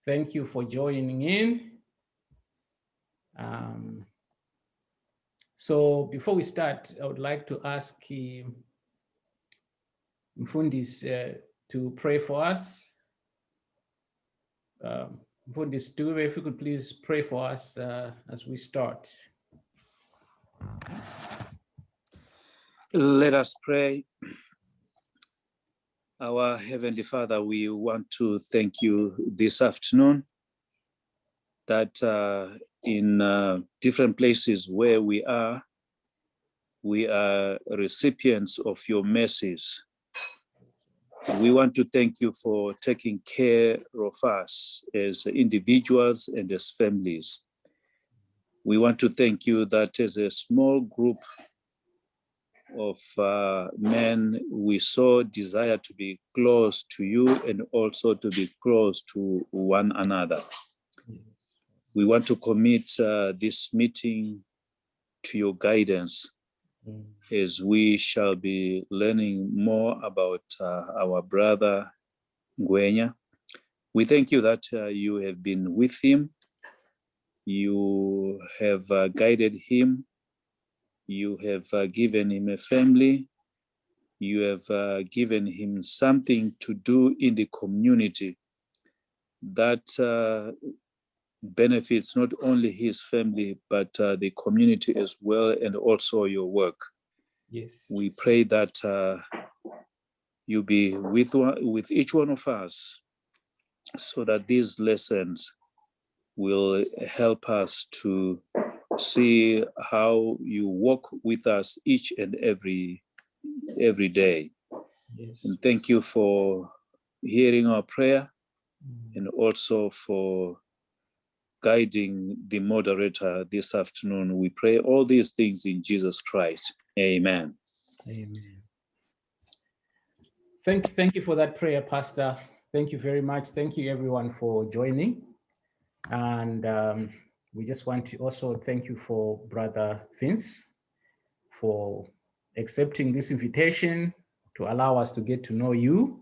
Thank you for joining in. So before we start, I would like to ask Mfundis to pray for us. Mfundis, if you could please pray for us as we start. Let us pray. Our Heavenly Father, we want to thank you this afternoon that in different places where we are recipients of your mercies. We want to thank you for taking care of us as individuals and as families. We want to thank you that as a small group of men, we so desire to be close to you and also to be close to one another. We want to commit this meeting to your guidance as we shall be learning more about our brother Ngwenya. We thank you that you have been with him. You have guided him. You have given him a family. You have given him something to do in the community that benefits not only his family, but the community as well, and also your work. Yes. We pray that you be with each one of us so that these lessons will help us to see how you walk with us each and every day. Yes. And thank you for hearing our prayer and also for guiding the moderator this afternoon. We pray all these things in Jesus Christ. Amen. Amen. Thank you for that prayer, Pastor. Thank you very much. Thank you everyone for joining. And we just want to also thank you for Brother Vince for accepting this invitation to allow us to get to know you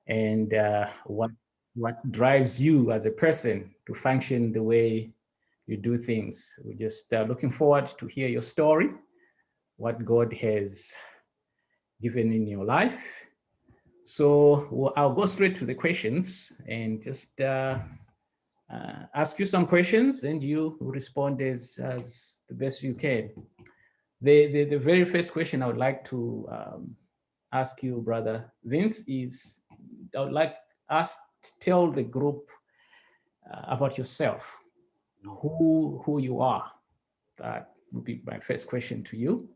and what drives you as a person to function the way you do things. We're just looking forward to hear your story, what God has given in your life. So I'll go straight to the questions and just ask you some questions, and you respond as the best you can. The very first question I would like to ask you, Brother Vince, is I would like us to tell the group about yourself, who you are. That would be my first question to you.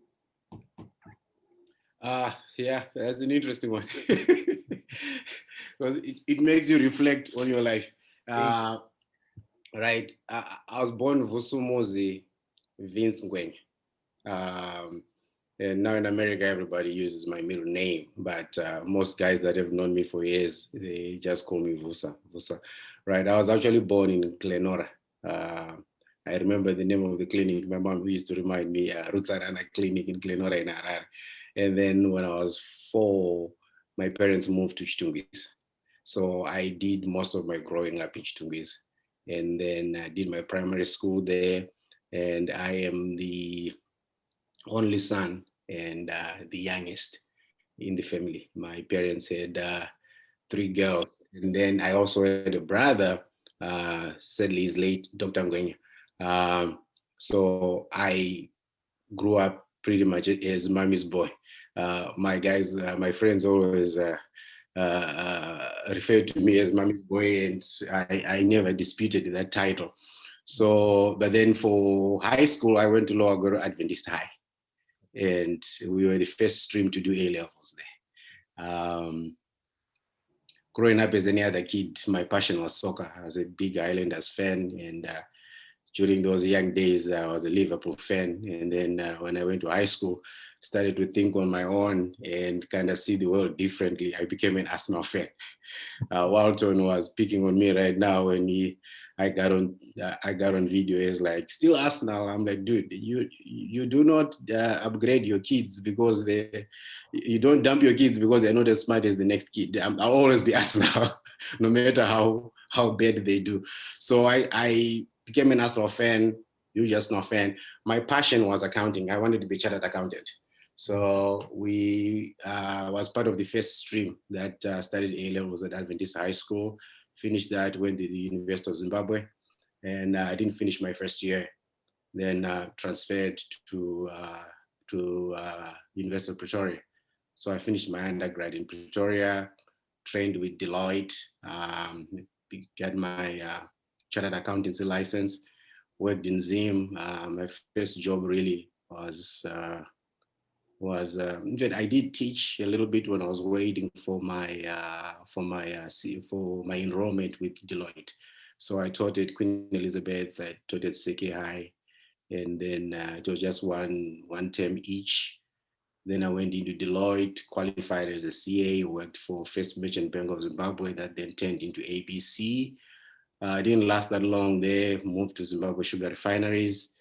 Yeah, that's an interesting one. Because it makes you reflect on your life. Right. I was born Vusa Ngwenya. And now in America, everybody uses my middle name, but most guys that have known me for years, they just call me Vusa. Right. I was actually born in Glenora. I remember the name of the clinic. My mom used to remind me, Rutsarana Clinic in Glenora in Harare. And then when I was 4, my parents moved to Chitungis. So I did most of my growing up in Chitungis. And then I did my primary school there. And I am the only son and the youngest in the family. My parents had 3 girls. And then I also had a brother, sadly he's late, Dr. Ngwenya. So I grew up pretty much as mommy's boy. My friends always refer to me as mommy's boy, and I never disputed that title. So, but then for high school, I went to Lower Goro Adventist High, and we were the first stream to do A levels there. Growing up as any other kid, my passion was soccer. I was a big Islanders fan, and during those young days, I was a Liverpool fan. And then when I went to high school, started to think on my own and kind of see the world differently. I became an Arsenal fan. Walton was picking on me right now when I got on video. He's like, still Arsenal. I'm like, dude, you do not upgrade your kids because you don't dump your kids because they're not as smart as the next kid. I'll always be Arsenal, no matter how how bad they do. So I became an Arsenal fan, huge Arsenal fan. My passion was accounting. I wanted to be a chartered accountant. So we was part of the first stream that studied A-levels at Adventist High School. Finished that, went to the University of Zimbabwe, and I didn't finish my first year. Then transferred to University of Pretoria. So I finished my undergrad in Pretoria, trained with Deloitte, got my chartered accountancy license, worked in Zim. My first job really was I did teach a little bit when I was waiting for my enrollment with Deloitte. So I taught at Queen Elizabeth, I taught at Seki High, and then it was just one term each. Then I went into Deloitte, qualified as a CA, worked for First Merchant Bank of Zimbabwe, that then turned into ABC. I didn't last that long there, moved to Zimbabwe Sugar Refineries,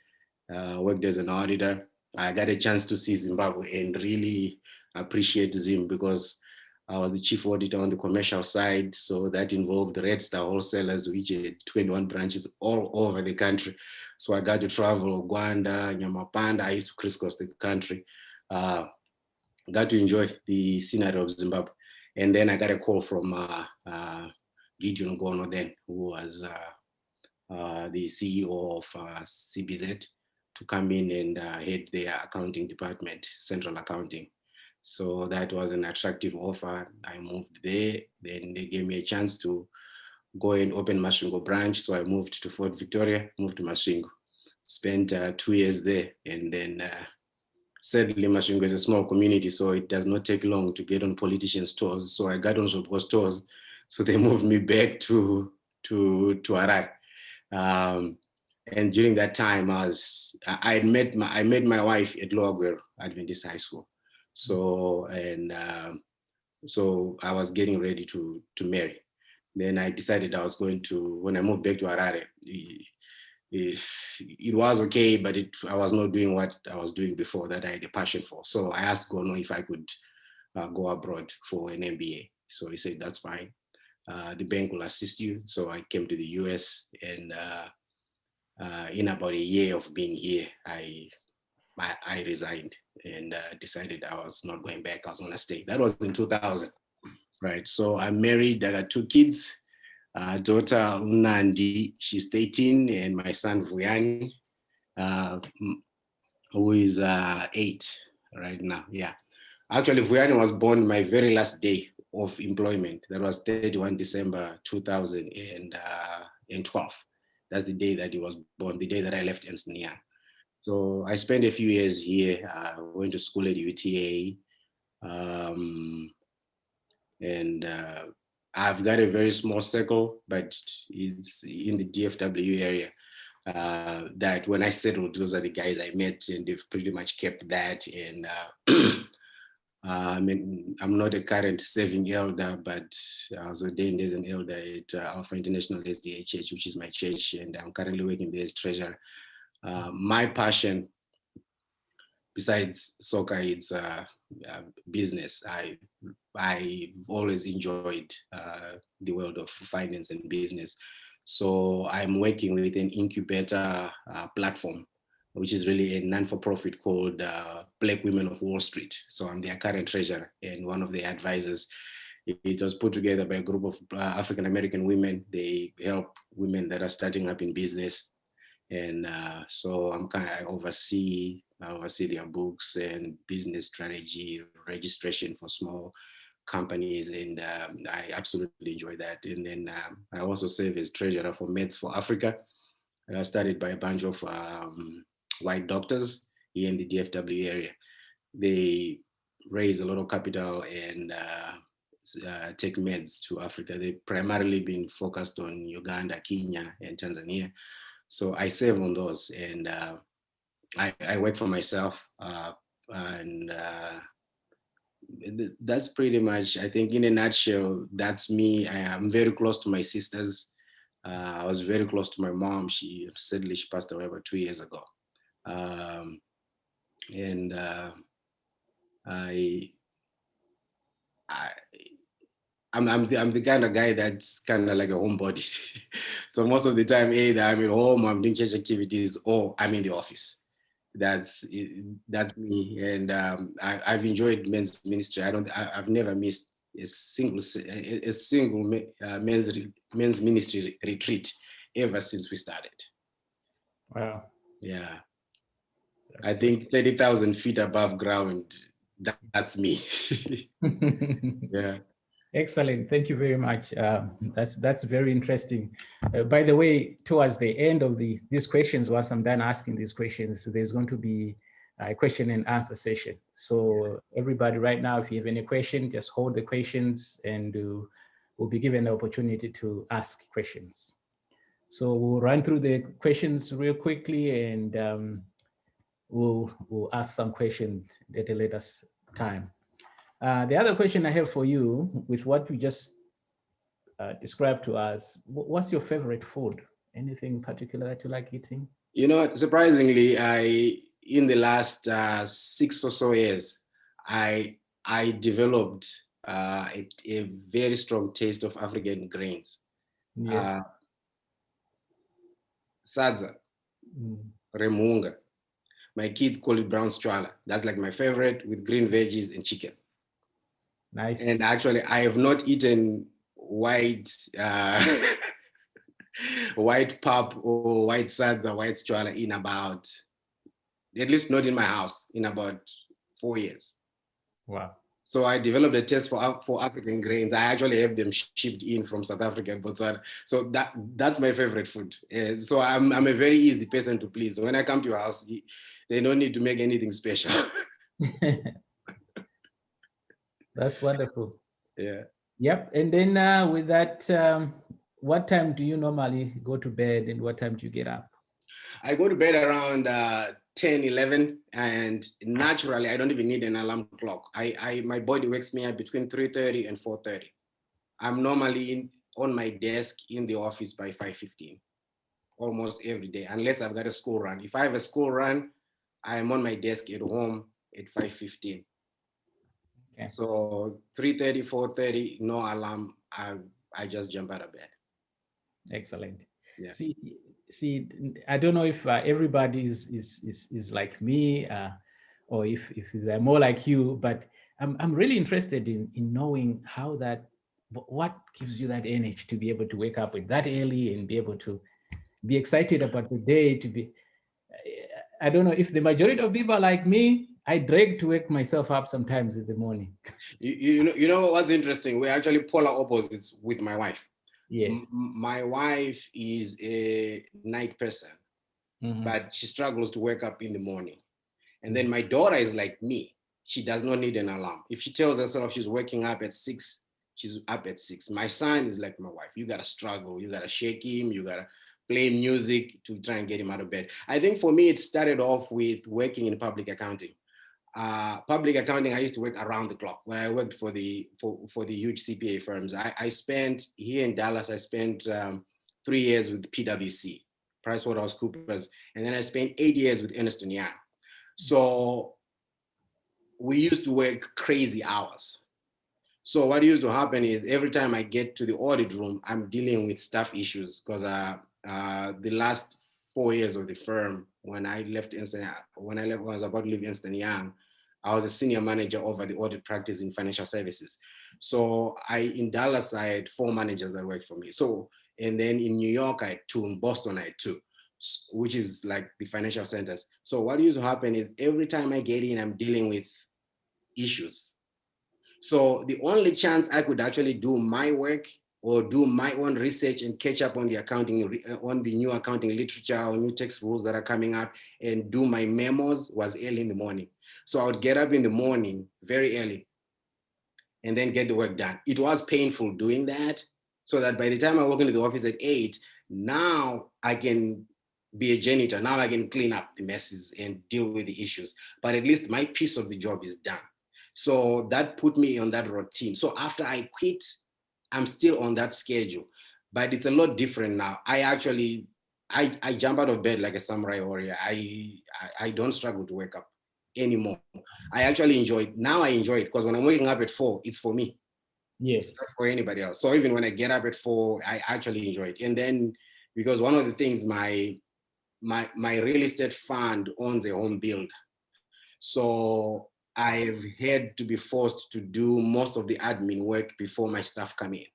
worked as an auditor. I got a chance to see Zimbabwe and really appreciate Zim because I was the chief auditor on the commercial side. So that involved Red Star wholesalers, which had 21 branches all over the country. So I got to travel Uganda, Nyamapanda. I used to crisscross the country. Got to enjoy the scenery of Zimbabwe. And then I got a call from Gideon Gono then, who was the CEO of CBZ, to come in and head their accounting department, central accounting. So that was an attractive offer. I moved there. Then they gave me a chance to go and open Masvingo branch. So I moved to Fort Victoria, moved to Masvingo, spent 2 years there. And then sadly, Masvingo is a small community, so it does not take long to get on politicians' tours. So I got on Zobgo's tours. So they moved me back to Harare. And during that time, I met my wife at Loagwero Adventist High School. So so I was getting ready to marry. Then I decided I was going to, when I moved back to Harare, it was okay, but I was not doing what I was doing before that I had a passion for. So I asked Gono if I could go abroad for an MBA. So he said, that's fine. The bank will assist you. So I came to the US, and in about a year of being here, I resigned and decided I was not going back. I was going to stay. That was in 2000, right? So I'm married. I got 2 kids. Daughter Unandi, she's 13, and my son Vuyani, who is 8 right now. Yeah, actually, Vuyani was born my very last day of employment. That was 31 December 2012. That's the day that he was born, the day that I left Ernst & Young. So I spent a few years here. Went to school at UTA, and I've got a very small circle, but it's in the DFW area. That when I settled, those are the guys I met, and they've pretty much kept that. And I mean, I'm not a current serving elder, but I was ordained as an elder at Alpha International SDA, which is my church, and I'm currently working there as treasurer. My passion, besides soccer, it's business. I've always enjoyed the world of finance and business. So I'm working with an incubator platform, which is really a non-for-profit called Black Women of Wall Street. So I'm their current treasurer and one of the advisors. It was put together by a group of African-American women. They help women that are starting up in business. And so I oversee their books and business strategy, registration for small companies, and I absolutely enjoy that. And then I also serve as treasurer for Meds for Africa. And I started by a bunch of white doctors here in the DFW area. They raise a lot of capital and take meds to Africa. They've primarily been focused on Uganda, Kenya, and Tanzania. So I serve on those, and I work for myself, and that's pretty much, I think, in a nutshell, that's me. I am very close to my sisters. I was very close to my mom. Sadly she passed away about 2 years ago, and I I'm the kind of guy that's kind of like a homebody. So most of the time, either I'm at home, I'm doing church activities, or I'm in the office. That's me, and I've enjoyed men's ministry. I've never missed a single men's ministry retreat ever since we started. Wow. Yeah, That's I think 30,000 feet above ground. That's me. Yeah. Excellent. Thank you very much. That's very interesting. By the way, towards the end of these questions, once I'm done asking these questions, there's going to be a question and answer session. So everybody right now, if you have any question, just hold the questions and we'll be given the opportunity to ask questions. So we'll run through the questions real quickly and we'll ask some questions at a later time. The other question I have for you, with what we just described to us, what's your favorite food? Anything particular that you like eating? You know, surprisingly, in the last 6 or so years, I developed a very strong taste of African grains. Yeah. Sadza, remunga. My kids call it brown strala. That's like my favorite, with green veggies and chicken. Nice. And actually, I have not eaten white white pap or white sadza, white strala in about, at least not in my house, in about 4 years. Wow. So I developed a taste for African grains. I actually have them shipped in from South Africa and Botswana. So that's my favorite food. So I'm a very easy person to please. So when I come to your house, they don't need to make anything special. That's wonderful. Yeah. Yep. And then with that, what time do you normally go to bed and what time do you get up? I go to bed around 10, 11, and naturally, I don't even need an alarm clock. My body wakes me up between 3:30 and 4:30. I'm normally on my desk in the office by 5:15, almost every day, unless I've got a school run. If I have a school run, I'm on my desk at home at 5:15. Okay. So 3:30, 4:30, no alarm. I just jump out of bed. Excellent. Yeah. See, I don't know if everybody is like me or if they're more like you, but I'm really interested in knowing how what gives you that energy to be able to wake up that early and be able to be excited about the day. I don't know if the majority of people are like me. I drag to wake myself up sometimes in the morning. You know what's interesting? We're actually polar opposites with my wife. Yes. My wife is a night person, but she struggles to wake up in the morning. And then my daughter is like me. She does not need an alarm. If she tells herself she's waking up at 6, she's up at 6. My son is like my wife. You got to struggle. You got to shake him. You got to play music to try and get him out of bed. I think for me, it started off with working in public accounting. Public accounting, I used to work around the clock when I worked for the huge CPA firms. I spent here in Dallas, I spent 3 years with PwC, PricewaterhouseCoopers, and then I spent 8 years with Ernst & Young. So we used to work crazy hours. So what used to happen is every time I get to the audit room, I'm dealing with staff issues because the last 4 years of the firm, when I was about to leave Ernst & Young, I was a senior manager over the audit practice in financial services. So in Dallas, I had 4 managers that worked for me. So, and then in New York, I had 2, in Boston, I had 2, which is like the financial centers. So what used to happen is every time I get in, I'm dealing with issues. So the only chance I could actually do my work or do my own research and catch up on the on the new accounting literature or new tax rules that are coming up and do my memos was early in the morning. So I would get up in the morning very early and then get the work done. It was painful doing that, so that by the time I walk into the office at 8, now I can be a janitor. Now I can clean up the messes and deal with the issues. But at least my piece of the job is done. So that put me on that routine. So after I quit, I'm still on that schedule, but it's a lot different now. I jump out of bed like a samurai warrior. I don't struggle to wake up anymore. I actually enjoy it. Now I enjoy it because when I'm waking up at 4, it's for me. Yes. It's not for anybody else. So even when I get up at 4, I actually enjoy it. And then because one of the things, my real estate fund owns a home builder. So I've had to be forced to do most of the admin work before my staff come in.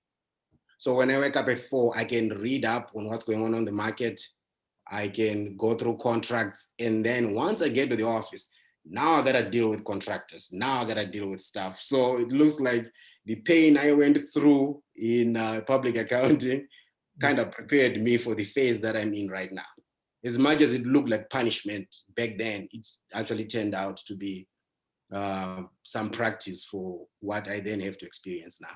So when I wake up at 4, I can read up on what's going on the market. I can go through contracts. And then once I get to the office, now I gotta deal with contractors. Now I gotta deal with stuff. So it looks like the pain I went through in public accounting kind of prepared me for the phase that I'm in right now. As much as it looked like punishment back then, it's actually turned out to be some practice for what I then have to experience now.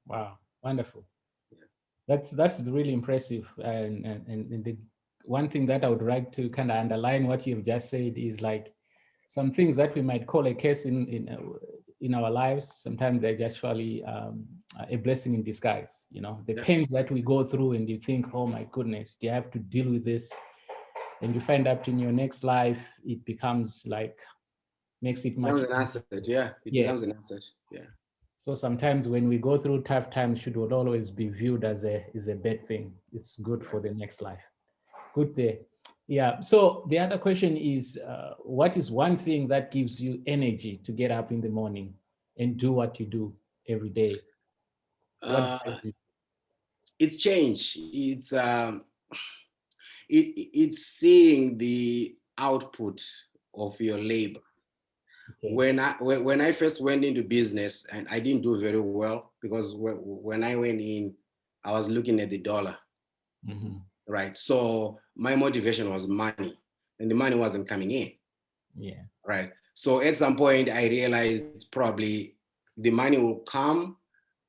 Wow, wonderful. Yeah. That's really impressive. And the one thing that I would like to kind of underline what you've just said is like some things that we might call a curse in our lives. Sometimes they're actually a blessing in disguise. You know, the pains that we go through, and you think, oh my goodness, do you have to deal with this? And you find out in your next life, it becomes like, makes it much. It becomes an asset, yeah. It becomes an asset, yeah. So sometimes when we go through tough times, should always be viewed as a bad thing. It's good for the next life. Good there. Yeah. So the other question is, what is one thing that gives you energy to get up in the morning and do what you do every day? It's change. It's seeing the output of your labor. Okay. When I first went into business, and I didn't do very well, because when I went in, I was looking at the dollar, right? So my motivation was money, and the money wasn't coming in. Yeah. Right. So at some point, I realized probably the money will come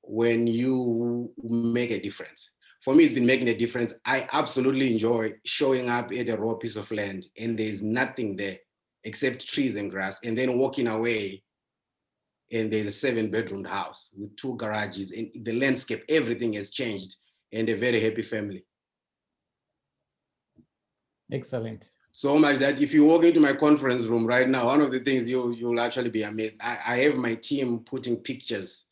when you make a difference. For me, it's been making a difference. I absolutely enjoy showing up at a raw piece of land and there's nothing there except trees and grass, and then walking away and there's a 7-bedroom house with 2 garages, and the landscape, everything has changed, and a very happy family. Excellent. So much that if you walk into my conference room right now, one of the things you'll actually be amazed. I have my team putting pictures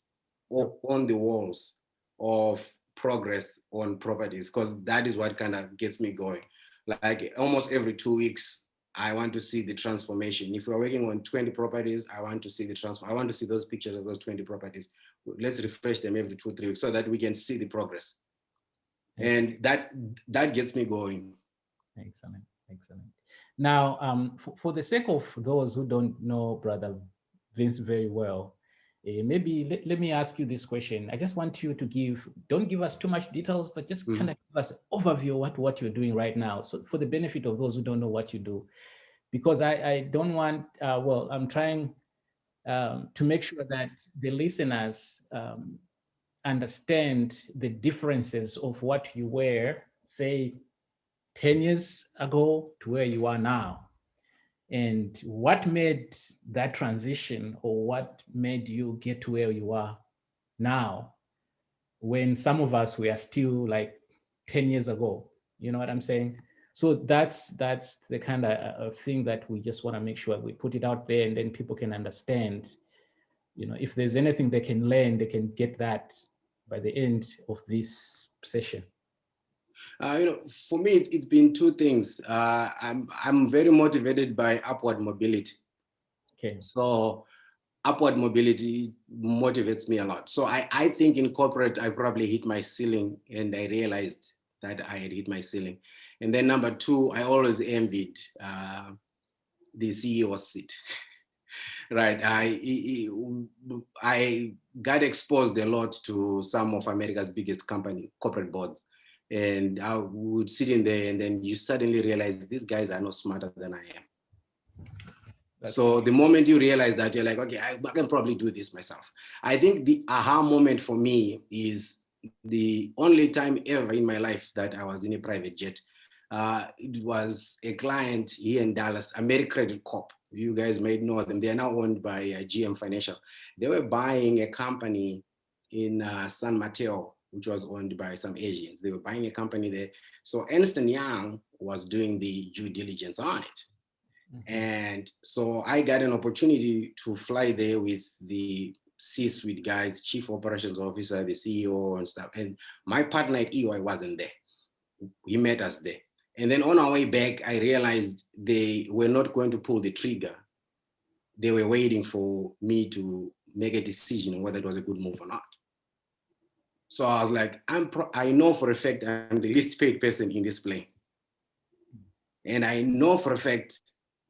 on the walls of progress on properties, because that is what kind of gets me going. Like almost every 2 weeks, I want to see the transformation. If we're working on 20 properties, I want to see the transformation. I want to see those pictures of those 20 properties. Let's refresh them every 2 or 3 weeks so that we can see the progress. Excellent. And that gets me going. Excellent. Excellent. Now, for the sake of those who don't know Brother Vince very well, maybe let me ask you this question. I just want you to don't give us too much details, but just kind of give us an overview of what you're doing right now. So for the benefit of those who don't know what you do, because I don't want, I'm trying to make sure that the listeners understand the differences of what you were, say, 10 years ago to where you are now, and what made that transition, or what made you get to where you are now, when some of us were still like 10 years ago. You know what I'm saying? So that's the kind of thing that we just want to make sure we put it out there, and then people can understand, you know, if there's anything they can learn, they can get that by the end of this session. For me, it's been 2 things. I'm very motivated by upward mobility. Okay. So upward mobility motivates me a lot. So I think in corporate, I probably hit my ceiling, and I realized that I had hit my ceiling. And then number 2, I always envied the CEO's seat. Right. I got exposed a lot to some of America's biggest corporate boards. And I would sit in there, and then you suddenly realize these guys are no smarter than I am. So the moment you realize that, you're like, okay, I can probably do this myself. I think the aha moment for me is the only time ever in my life that I was in a private jet. It was a client here in Dallas, AmeriCredit Corp. You guys might know them. They are now owned by GM Financial. They were buying a company in San Mateo, which was owned by some Asians. They were buying a company there. So Ernst & Young was doing the due diligence on it. And so I got an opportunity to fly there with the C-suite guys, chief operations officer, the CEO and stuff. And my partner at EY wasn't there. He met us there. And then on our way back, I realized they were not going to pull the trigger. They were waiting for me to make a decision on whether it was a good move or not. So I was like, I know for a fact I'm the least paid person in this plane. And I know for a fact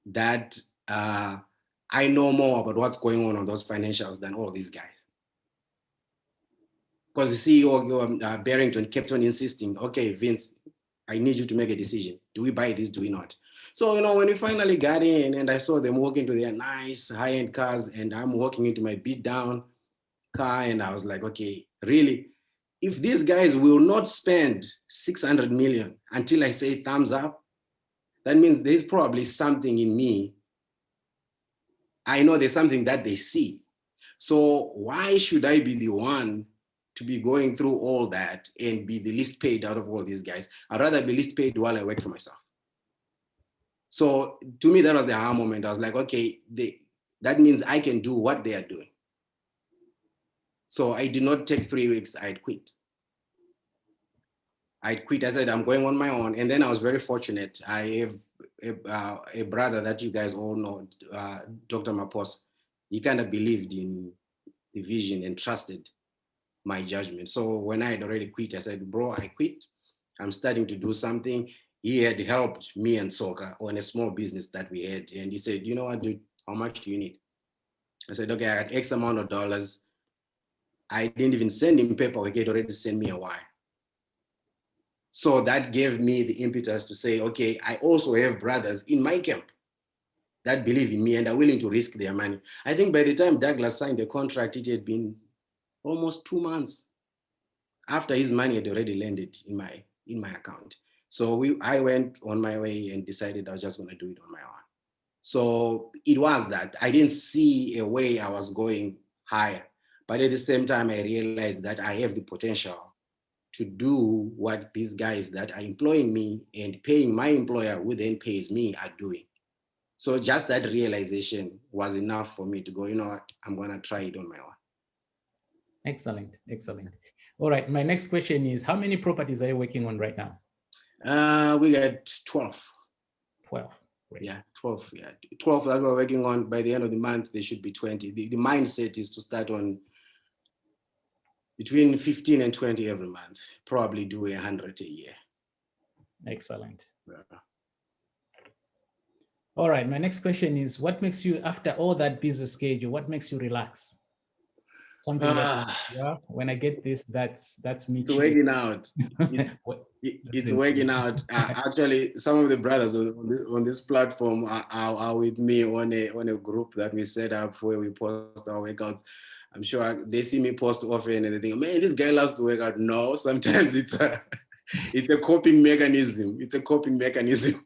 that I know more about what's going on those financials than all these guys. Because the CEO, Barrington, kept on insisting, okay, Vince, I need you to make a decision. Do we buy this? Do we not? So, when we finally got in and I saw them walking to their nice high-end cars and I'm walking into my beat down car and I was like, okay, really? If these guys will not spend 600 million until I say thumbs up, that means there's probably something in me. I know there's something that they see. So why should I be the one to be going through all that and be the least paid out of all these guys? I'd rather be least paid while I work for myself. So to me, that was the aha moment. I was like, okay, that means I can do what they are doing. So I did not take 3 weeks, I'd quit. I said, I'm going on my own. And then I was very fortunate. I have a brother that you guys all know, Dr. Mapos. He kind of believed in the vision and trusted my judgment. So when I had already quit, I said, bro, I quit. I'm starting to do something. He had helped me and Soka on a small business that we had. And he said, you know what, dude, how much do you need? I said, okay, I got X amount of dollars. I didn't even send him paperwork. He had already sent me a wire. So that gave me the impetus to say, okay, I also have brothers in my camp that believe in me and are willing to risk their money. I think by the time Douglas signed the contract, it had been almost 2 months after his money had already landed in my account. So I went on my way and decided I was just going to do it on my own. So it was that. I didn't see a way I was going higher. But at the same time, I realized that I have the potential to do what these guys that are employing me and paying my employer, who then pays me, are doing. So just that realization was enough for me to go, you know what, I'm going to try it on my own. Excellent, excellent. All right, my next question is, how many properties are you working on right now? We got 12. 12. Great. Yeah, 12. Yeah, 12 that we're working on. By the end of the month, there should be 20. The mindset is to start on between 15 and 20 every month, probably do 100 a year. Excellent. Yeah. All right, my next question is, what makes you, after all that busy schedule, what makes you relax? Something that, yeah, when I get this, that's me. It's working out. It's working out. Actually, some of the brothers on this platform are with me on a group that we set up where we post our workouts. I'm sure they see me post often and they think, man, this guy loves to work out. No, sometimes it's a coping mechanism. It's a coping mechanism.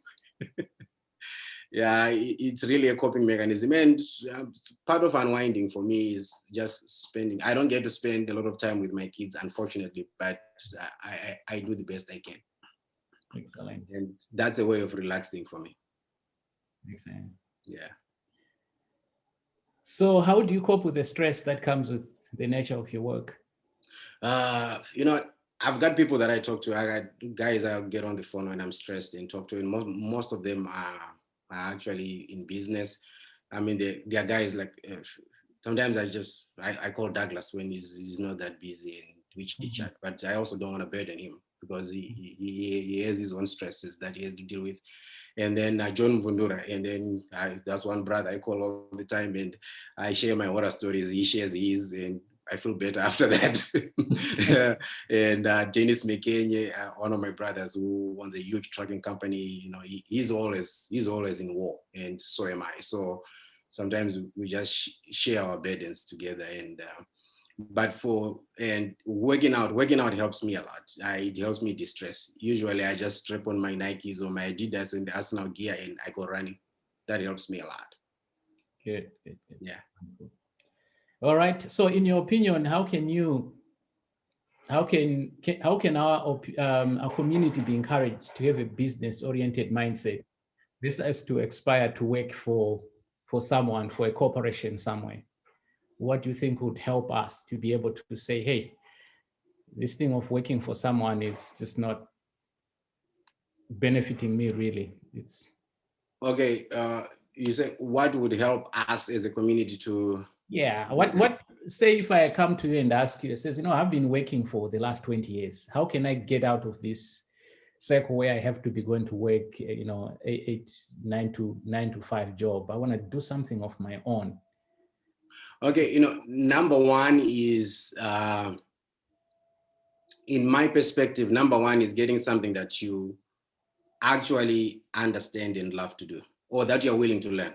Yeah, it's really a coping mechanism. And part of unwinding for me is just spending. I don't get to spend a lot of time with my kids, unfortunately, but I do the best I can. Excellent. And that's a way of relaxing for me. Excellent. Yeah. So how do you cope with the stress that comes with the nature of your work? I've got people that I talk to. I got guys I'll get on the phone when I'm stressed and talk to, and most of them are actually in business. I mean, they are guys like, sometimes I call Douglas when he's not that busy and we chat, but I also don't want to burden him because he has his own stresses that he has to deal with. And then John Mvundura, and then that's one brother I call all the time, and I share my horror stories. He shares his, and I feel better after that. And Dennis McKenye, one of my brothers who owns a huge trucking company, he's always in war, and so am I. So sometimes we just share our burdens together. But working out helps me a lot. It helps me distress. Usually I just strap on my Nikes or my Adidas and the Arsenal gear and I go running. That helps me a lot. Good. Yeah. All right. So in your opinion, how can our community be encouraged to have a business-oriented mindset? This is to aspire to work for someone, for a corporation somewhere. what do you think would help us to be able to say, hey, this thing of working for someone is just not benefiting me really? It's Okay, you say what would help us as a community to? yeah. What say if I come to you and ask you, it says, I've been working for the last 20 years. How can I get out of this cycle where I have to be going to work, 9 to 5 job? I want to do something of my own. Okay, number one is, in my perspective, number one is getting something that you actually understand and love to do, or that you're willing to learn,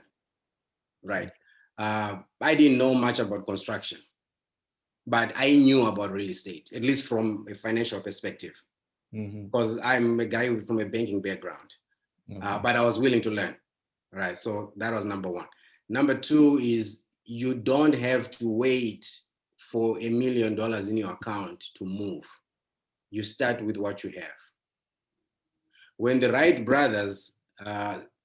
right? I didn't know much about construction, but I knew about real estate, at least from a financial perspective, because I'm a guy from a banking background, but I was willing to learn, right? So that was number one. Number two is you don't have to wait for $1 million in your account to move. You start with what you have. When the Wright brothers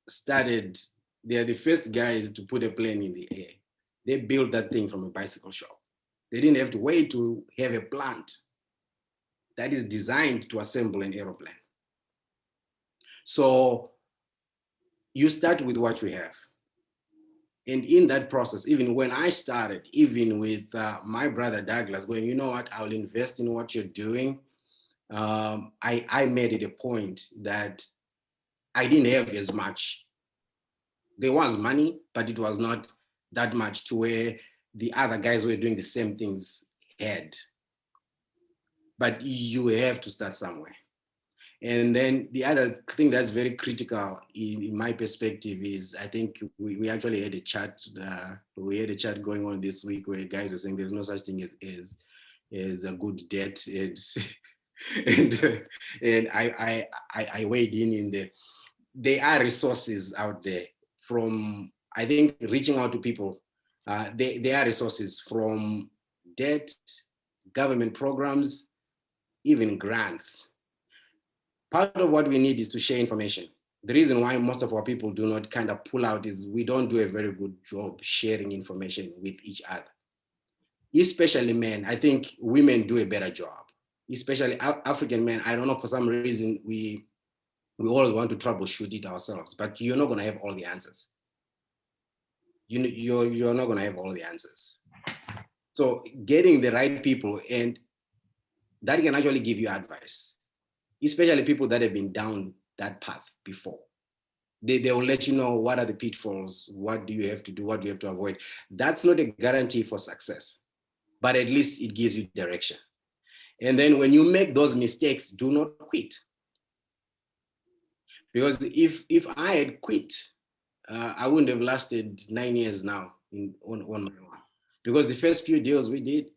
started, they're the first guys to put a plane in the air. They built that thing from a bicycle shop. They didn't have to wait to have a plant that is designed to assemble an aeroplane. So you start with what you have. And in that process, even when I started, even with my brother Douglas going, you know what, I'll invest in what you're doing. I made it a point that I didn't have as much. There was money, but it was not that much to where the other guys were doing the same things had. But you have to start somewhere. And then the other thing that's very critical in my perspective is, I think we actually had a chat. We had a chat going on this week where guys were saying there's no such thing as a good debt, and I weighed in there. There are resources out there from, I think, reaching out to people. There are resources from debt, government programs, even grants. Part of what we need is to share information. The reason why most of our people do not kind of pull out is we don't do a very good job sharing information with each other. Especially men. I think women do a better job. Especially African men. I don't know, for some reason, we always want to troubleshoot it ourselves, but you're not going to have all the answers. You're not going to have all the answers. So getting the right people, and that can actually give you advice, especially people that have been down that path before. They will let you know what are the pitfalls, what do you have to do, what do you have to avoid. That's not a guarantee for success, but at least it gives you direction. And then when you make those mistakes, do not quit. Because if I had quit, I wouldn't have lasted 9 years now on my own. Because the first few deals we did,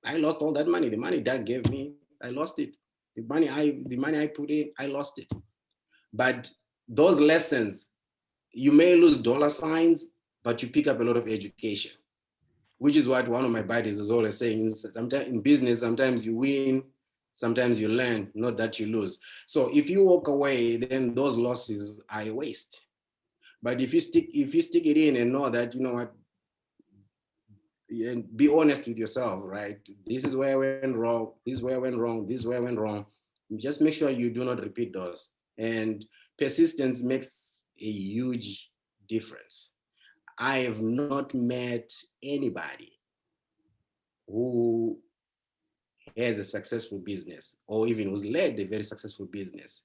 I lost all that money. The money Doug gave me, I lost it. The money I put in, I lost it. But those lessons, you may lose dollar signs, but you pick up a lot of education, which is what one of my buddies is always saying. Sometimes in business, sometimes you win, sometimes you learn, not that you lose. So if you walk away, then those losses are a waste. But if you stick it in and know that, you know what, and be honest with yourself, right? This is where I went wrong. This is where I went wrong. This is where I went wrong. Just make sure you do not repeat those. And persistence makes a huge difference. I have not met anybody who has a successful business, or even who's led a very successful business,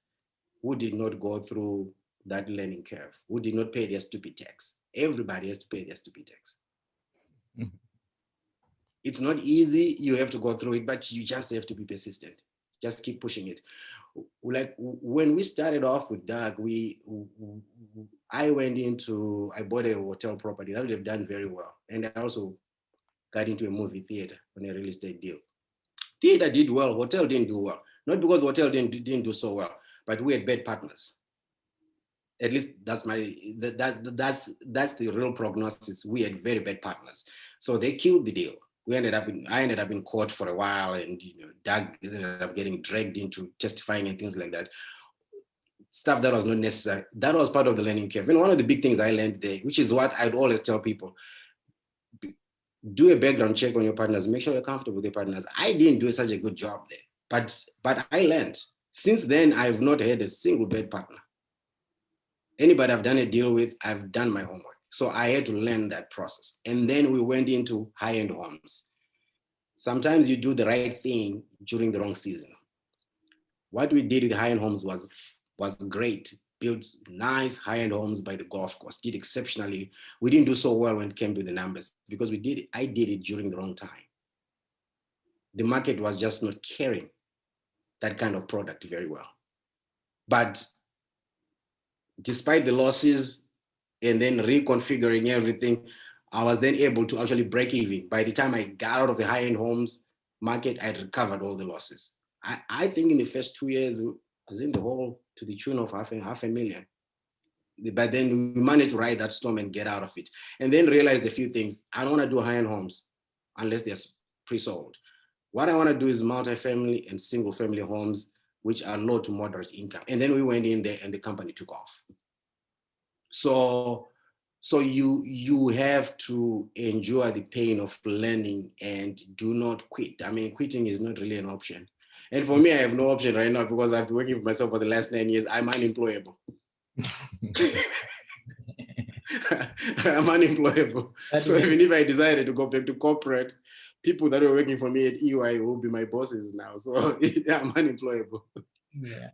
who did not go through that learning curve, who did not pay their stupid tax. Everybody has to pay their stupid tax. Mm-hmm. It's not easy, you have to go through it, but you just have to be persistent. Just keep pushing it. Like when we started off with Doug, I bought a hotel property that would have done very well. And I also got into a movie theater on a real estate deal. Theater did well, hotel didn't do well. Not because hotel didn't do so well, but we had bad partners. At least that's the real prognosis. We had very bad partners. So they killed the deal. I ended up in court for a while, and Doug ended up getting dragged into testifying and things like that. Stuff that was not necessary. That was part of the learning curve. And one of the big things I learned there, which is what I'd always tell people, do a background check on your partners, make sure you're comfortable with your partners. I didn't do such a good job there, but I learned. Since then, I've not had a single bad partner. Anybody I've done a deal with, I've done my homework. So I had to learn that process. And then we went into high-end homes. Sometimes you do the right thing during the wrong season. What we did with high-end homes was great. Built nice high-end homes by the golf course, did exceptionally. We didn't do so well when it came to the numbers because I did it during the wrong time. The market was just not carrying that kind of product very well. But despite the losses and then reconfiguring everything, I was then able to actually break even. By the time I got out of the high-end homes market, I had recovered all the losses. I think in the first 2 years, I was in the hole to the tune of half a million. But then we managed to ride that storm and get out of it. And then realized a few things. I don't want to do high-end homes unless they're pre-sold. What I want to do is multi-family and single-family homes, which are low to moderate income. And then we went in there and the company took off. So you have to endure the pain of learning and do not quit. I mean, quitting is not really an option. And for me, I have no option right now because I've been working for myself for the last 9 years. I'm unemployable. I'm unemployable. So even if I decided to go back to corporate, people that were working for me at EY will be my bosses now. So yeah, I'm unemployable. Yeah.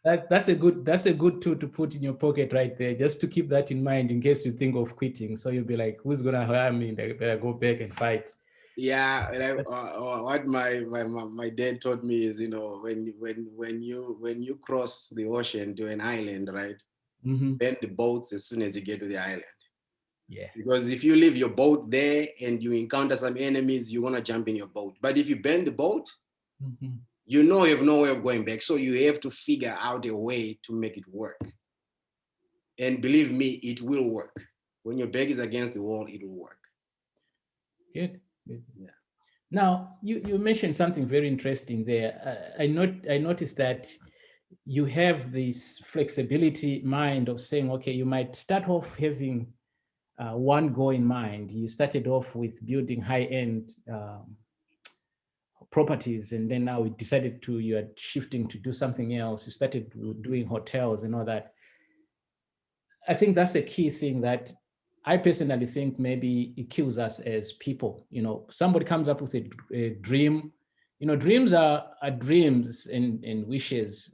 That's a good tool to put in your pocket right there, just to keep that in mind in case you think of quitting. So you'll be like, who's gonna hire me? I better go back and fight. Yeah, and what my dad taught me is, you know, when you cross the ocean to an island, right? Mm-hmm. Bend the boats as soon as you get to the island. Yeah. Because if you leave your boat there and you encounter some enemies, you want to jump in your boat. But if you bend the boat, mm-hmm. you know you have no way of going back. So you have to figure out a way to make it work. And believe me, it will work. When your back is against the wall, it will work. Good. Good. Yeah. Now, you mentioned something very interesting there. I noticed that you have this flexibility mind of saying, okay, you might start off having one goal in mind. You started off with building high-end properties, and then now you decided you are shifting to do something else. You started doing hotels and all that. I think that's a key thing that I personally think maybe it kills us as people. You know, somebody comes up with a dream. You know, dreams are dreams and wishes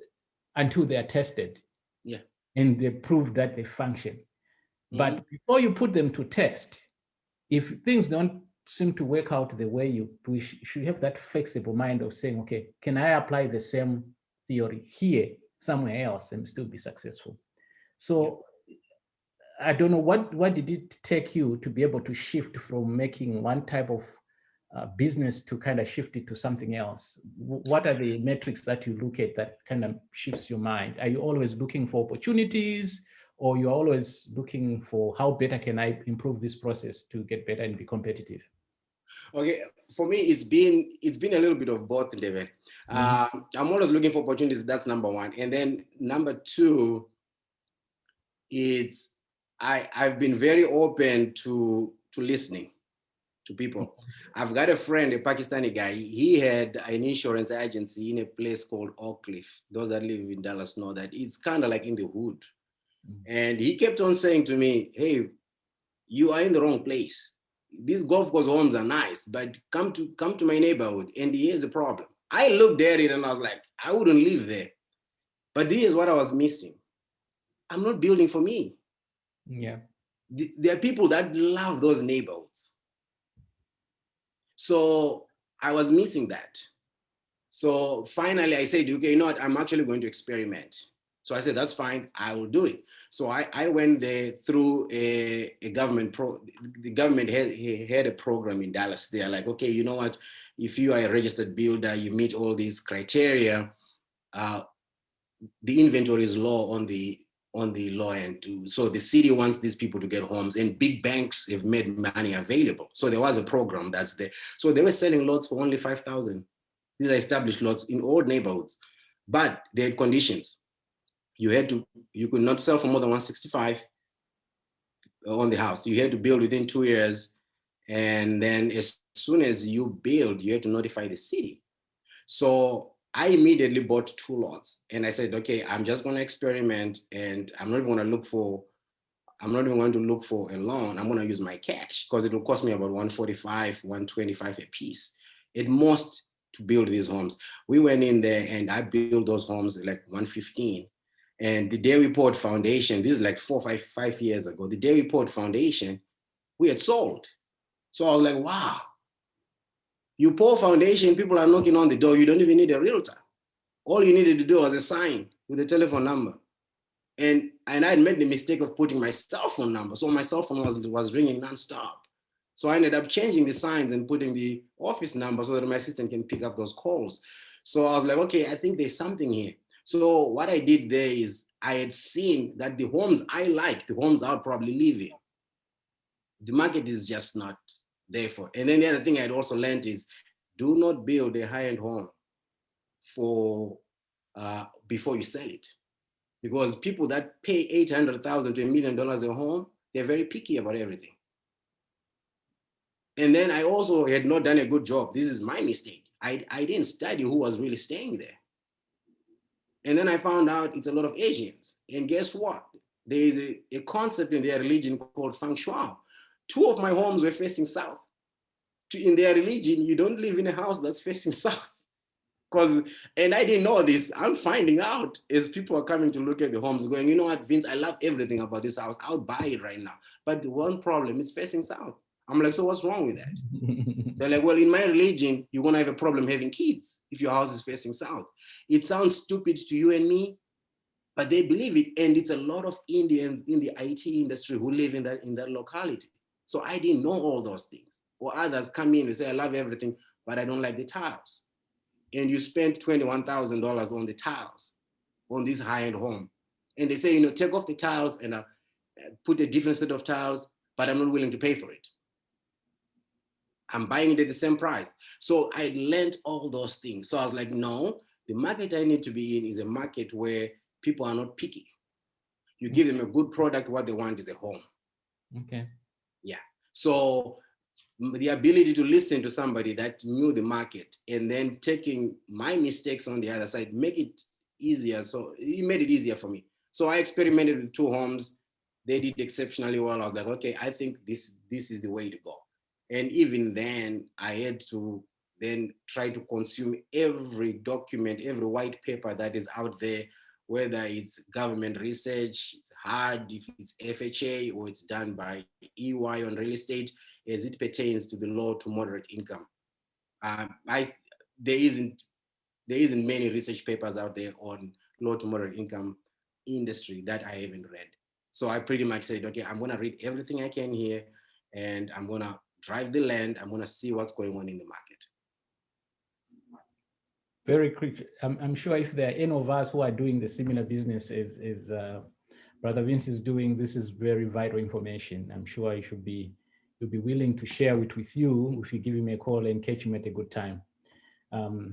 until they are tested. Yeah. And they prove that they function. Mm-hmm. But before you put them to test, if things don't seem to work out the way you wish, you should have that flexible mind of saying, okay, can I apply the same theory here, somewhere else, and still be successful? So I don't know, what did it take you to be able to shift from making one type of business to kind of shift it to something else? What are the metrics that you look at that kind of shifts your mind? Are you always looking for opportunities, or you're always looking for how better can I improve this process to get better and be competitive? Okay, for me, it's been a little bit of both, David. Mm-hmm. I'm always looking for opportunities. That's number one. And then number two, I've been very open to listening to people. I've got a friend, a Pakistani guy. He had an insurance agency in a place called Oak Cliff. Those that live in Dallas know that it's kind of like in the hood. And he kept on saying to me, hey, you are in the wrong place. These golf course homes are nice, but come to my neighborhood, and here's the problem. I looked at it and I was like, I wouldn't live there. But here's what I was missing. I'm not building for me. Yeah. There are people that love those neighborhoods. So I was missing that. So finally I said, okay, you know what? I'm actually going to experiment. So I said, that's fine, I will do it. So I went there through a government the government had a program in Dallas. They are like, okay, you know what? If you are a registered builder, you meet all these criteria, the inventory is low on the low end. So the city wants these people to get homes, and big banks have made money available. So there was a program that's there. So they were selling lots for only 5,000. These are established lots in old neighborhoods, but they had conditions. You could not sell for more than 165 on the house. You had to build within 2 years, And then as soon as you build, you have to notify the city. So I immediately bought 2 lots, and I said, okay, I'm just going to experiment, and I'm not even going to look for a loan. I'm going to use my cash because it will cost me about 145, 125 a piece at most to build these homes. We went in there and I built those homes like 115. And the day we poured foundation, this is like 5 years ago, the day we poured foundation, we had sold. So I was like, wow, you pour foundation, people are knocking on the door. You don't even need a realtor. All you needed to do was a sign with a telephone number. And I had made the mistake of putting my cell phone number. So my cell phone was ringing nonstop. So I ended up changing the signs and putting the office number so that my assistant can pick up those calls. So I was like, okay, I think there's something here. So what I did there is I had seen that the homes I like, the homes I'll probably live in, the market is just not there for. And then the other thing I had also learned is do not build a high-end home before you sell it. Because people that pay 800,000 to $1 million a home, they're very picky about everything. And then I also had not done a good job. This is my mistake. I didn't study who was really staying there. And then I found out it's a lot of Asians. And guess what? There is a concept in their religion called feng shui. 2 of my homes were facing south. In their religion, you don't live in a house that's facing south. And I didn't know this. I'm finding out as people are coming to look at the homes going, you know what, Vince, I love everything about this house. I'll buy it right now. But the one problem is facing south. I'm like, so what's wrong with that? They're like, well, in my religion, you're going to have a problem having kids if your house is facing south. It sounds stupid to you and me, but they believe it. And it's a lot of Indians in the IT industry who live in that locality. So I didn't know all those things. Or others come in and say, I love everything, but I don't like the tiles. And you spend $21,000 on the tiles on this high-end home. And they say, take off the tiles and put a different set of tiles, but I'm not willing to pay for it. I'm buying it at the same price. So I learned all those things. So I was like, no, the market I need to be in is a market where people are not picky. You give them a good product, what they want is a home. Okay. Yeah. So the ability to listen to somebody that knew the market and then taking my mistakes on the other side, make it easier. So it made it easier for me. So I experimented with 2 homes. They did exceptionally well. I was like, okay, I think this is the way to go. And even then I had to then try to consume every document, every white paper that is out there, whether it's government research, it's hard, if it's FHA or it's done by EY on real estate, as it pertains to the low to moderate income. There isn't many research papers out there on low to moderate income industry that I haven't read. So I pretty much said, okay, I'm gonna read everything I can here, and I'm gonna drive the land. I'm gonna see what's going on in the market. Very quick. I'm sure if there are any of us who are doing the similar business as Brother Vince is doing, this is very vital information. I'm sure you'll be willing to share it with you if you give him a call and catch him at a good time.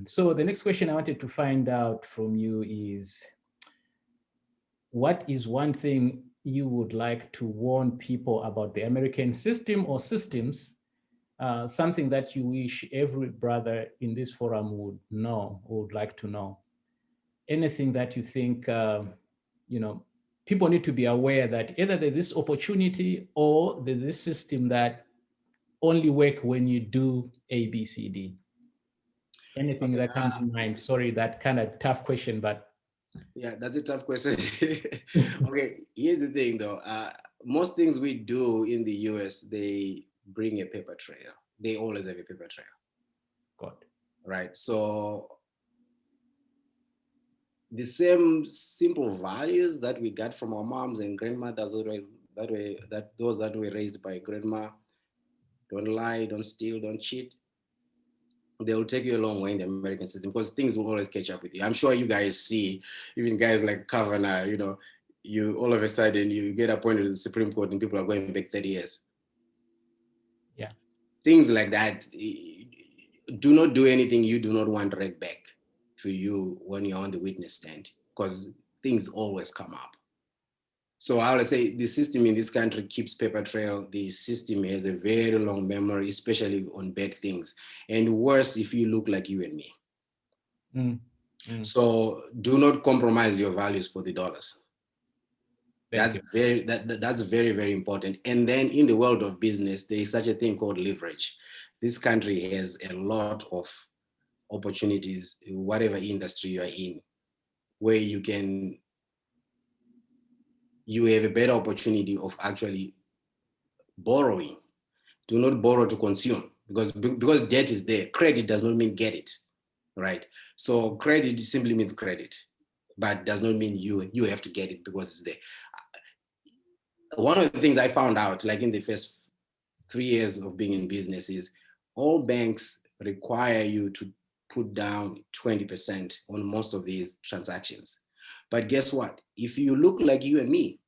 So the next question I wanted to find out from you is, what is one thing you would like to warn people about the American system or systems, something that you wish every brother in this forum would know or would like to know? Anything that you think, people need to be aware that either there's this opportunity or there's this system that only work when you do A, B, C, D. Anything that comes to mind? Sorry, that kind of tough question, but. Yeah, that's a tough question. Okay, here's the thing though. Most things we do in the US, they bring a paper trail. They always have a paper trail. God. Right. So the same simple values that we got from our moms and grandmothers those that were raised by grandma, don't lie, don't steal, don't cheat, they will take you a long way in the American system because things will always catch up with you. I'm sure you guys see, even guys like Kavanaugh, you all of a sudden you get appointed to the Supreme Court and people are going back 30 years. Yeah. Things like that. Do not do anything you do not want right back to you when you're on the witness stand, because things always come up. So I would say the system in this country keeps paper trail. The system has a very long memory, especially on bad things. And worse if you look like you and me. So do not compromise your values for the dollars. That's very, very important. And then in the world of business, there is such a thing called leverage. This country has a lot of opportunities, whatever industry you are in, where you have a better opportunity of actually borrowing. Do not borrow to consume, because debt is there. Credit does not mean get it, right? So credit simply means credit, but does not mean you have to get it because it's there. One of the things I found out, like in the first 3 years of being in business, is all banks require you to put down 20% on most of these transactions. But guess what? If you look like you and me,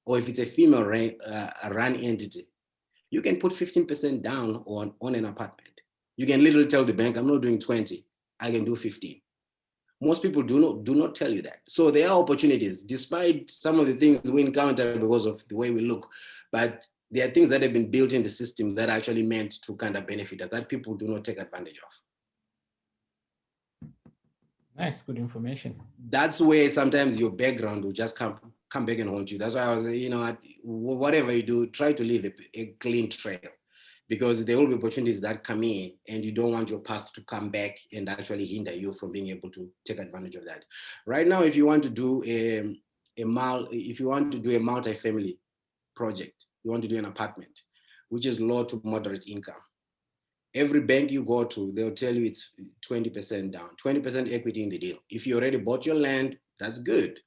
or if it's a female run entity, you can put 15% down on an apartment. You can literally tell the bank, I'm not doing 20, I can do 15. Most people do not tell you that. So there are opportunities, despite some of the things we encounter because of the way we look, but there are things that have been built in the system that are actually meant to kind of benefit us, that people do not take advantage of. Nice, good information. That's where sometimes your background will just come back and haunt you. That's why I was, whatever you do, try to leave a clean trail, because there will be opportunities that come in and you don't want your past to come back and actually hinder you from being able to take advantage of that. Right now, if you want to do a multi-family project, you want to do an apartment, which is low to moderate income, every bank you go to, they'll tell you it's 20% down, 20% equity in the deal. If you already bought your land, that's good.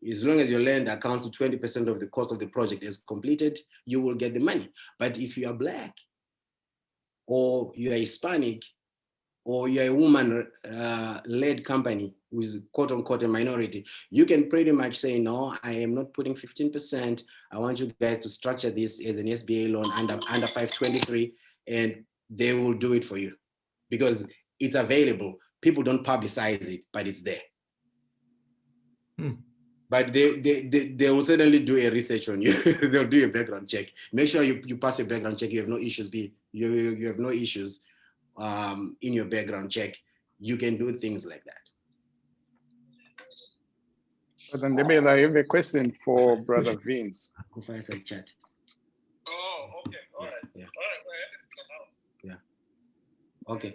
As long as your land accounts to 20% of the cost of the project is completed, you will get the money. But if you are Black, or you are Hispanic, or you're a woman-led company who's quote unquote a minority, you can pretty much say, no, I am not putting 15%. I want you guys to structure this as an SBA loan under 523, and they will do it for you because it's available. People don't publicize it, but it's there. But they will certainly do a research on you. They'll do a background check. Make sure you pass your background check. You have no issues. You have no issues in your background check. You can do things like that. Brother Ndebele, I have a question for Brother Vince. Fireside chat. Oh, okay. All right. Yeah. All right. Yeah. Okay.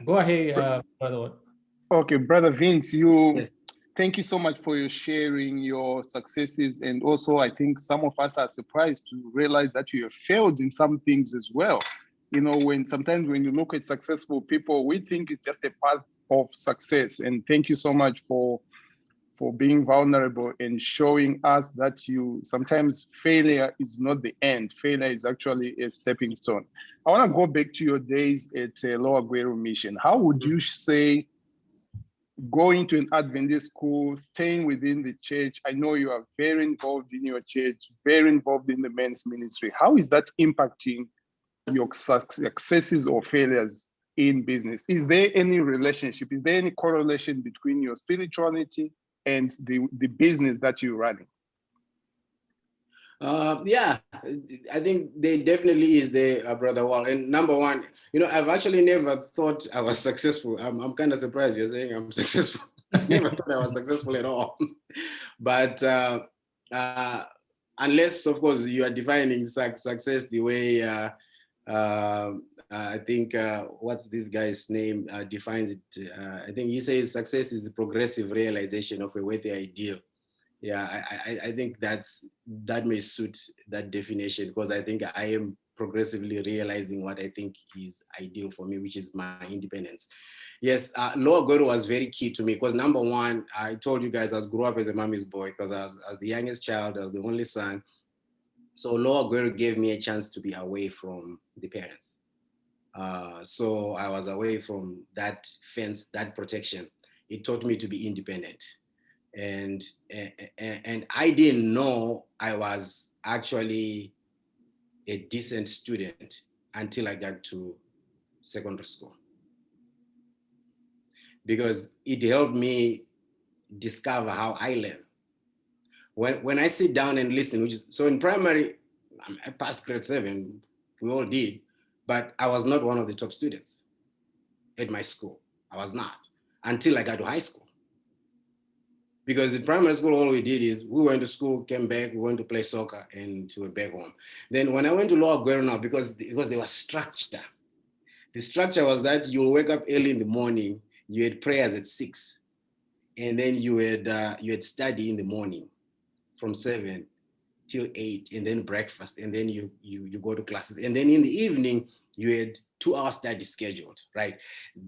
Go ahead, Brother. Okay, Brother Vince, Yes. Thank you so much for your sharing your successes. And also, I think some of us are surprised to realize that you have failed in some things as well. Sometimes when you look at successful people, we think it's just a path of success. And thank you so much for being vulnerable and showing us that sometimes failure is not the end. Failure is actually a stepping stone. I want to go back to your days at Lower Guero Mission. How would you say going to an Adventist school, staying within the church? I know you are very involved in your church, very involved in the men's ministry. How is that impacting your successes or failures in business? Is there any relationship? Is there any correlation between your spirituality and the business that you're running? Yeah, I think there definitely is there, Brother Wall. And number one, I've actually never thought I was successful. I'm kind of surprised you're saying I'm successful. I've never thought I was successful at all. But unless, of course, you are defining success the way I think, what's this guy's name defines it? I think he says success is the progressive realization of a worthy ideal. Yeah, I think that may suit that definition, because I think I am progressively realizing what I think is ideal for me, which is my independence. Yes, Lower Guero was very key to me because number one, I told you guys I grew up as a mommy's boy because I was the youngest child, I was the only son. So Lower Guero gave me a chance to be away from the parents. So I was away from that fence, that protection. It taught me to be independent. And I didn't know I was actually a decent student until I got to secondary school, because it helped me discover how I learn. when I sit down and listen, so in primary, I passed grade 7, we all did, but I was not one of the top students at my school. I was not, until I got to high school. Because in primary school, all we did is we went to school, came back, we went to play soccer, and we were back home. Then when I went to Lower Guero now, because there was structure. The structure was that you'll wake up early in the morning, you had prayers at 6, and then you had study in the morning from 7 till 8, and then breakfast, and then you go to classes, and then in the evening you had 2-hour study scheduled, right?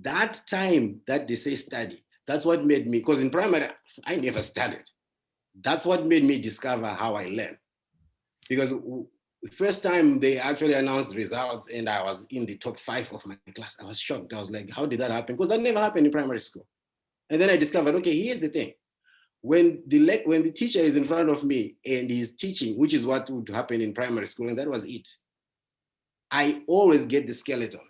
That time that they say study, that's what made me, because in primary I never studied. That's what made me discover how I learn. Because the first time they actually announced results and I was in the top 5 of my class, I was shocked. I was like, how did that happen? Because that never happened in primary school. And then I discovered, okay, here's the thing. When the teacher is in front of me and he's teaching, which is what would happen in primary school, and that was it, I always get the skeleton.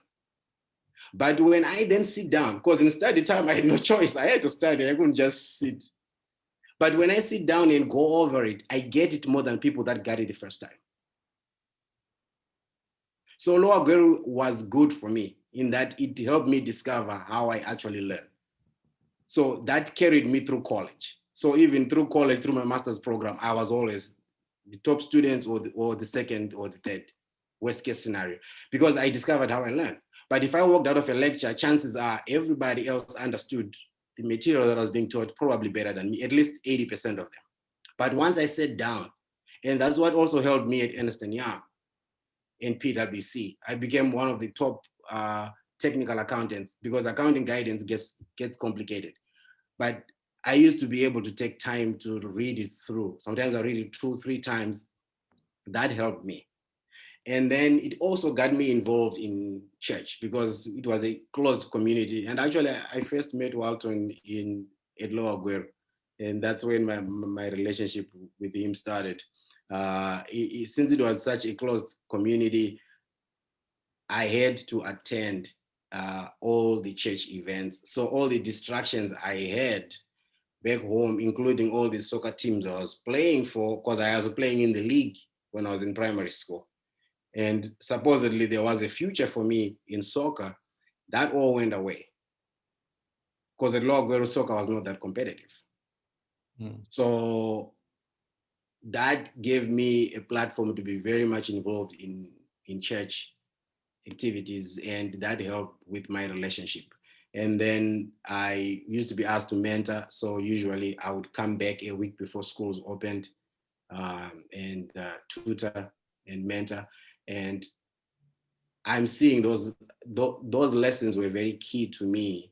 But when I then sit down, because in study time, I had no choice. I had to study. I couldn't just sit. But when I sit down and go over it, I get it more than people that got it the first time. So Lower Guero was good for me in that it helped me discover how I actually learn. So that carried me through college. So even through college, through my master's program, I was always the top students or the second or the third, worst case scenario, because I discovered how I learn. But if I walked out of a lecture, chances are everybody else understood the material that I was being taught probably better than me, at least 80% of them. But once I sat down, and that's what also helped me at Ernst & Young and PwC, I became one of the top technical accountants, because accounting guidance gets complicated. But I used to be able to take time to read it through. Sometimes I read it 2-3 times. That helped me. And then it also got me involved in church, because it was a closed community. And actually, I first met Walton at Lower Guero, and that's when my relationship with him started. Since it was such a closed community, I had to attend all the church events. So all the distractions I had back home, including all the soccer teams I was playing for, because I was playing in the league when I was in primary school. And supposedly there was a future for me in soccer. That all went away, because at Lower Guero, soccer was not that competitive. So that gave me a platform to be very much involved in church activities, and that helped with my relationship. And then I used to be asked to mentor. So usually I would come back a week before schools opened and tutor and mentor. And I'm seeing those lessons were very key to me,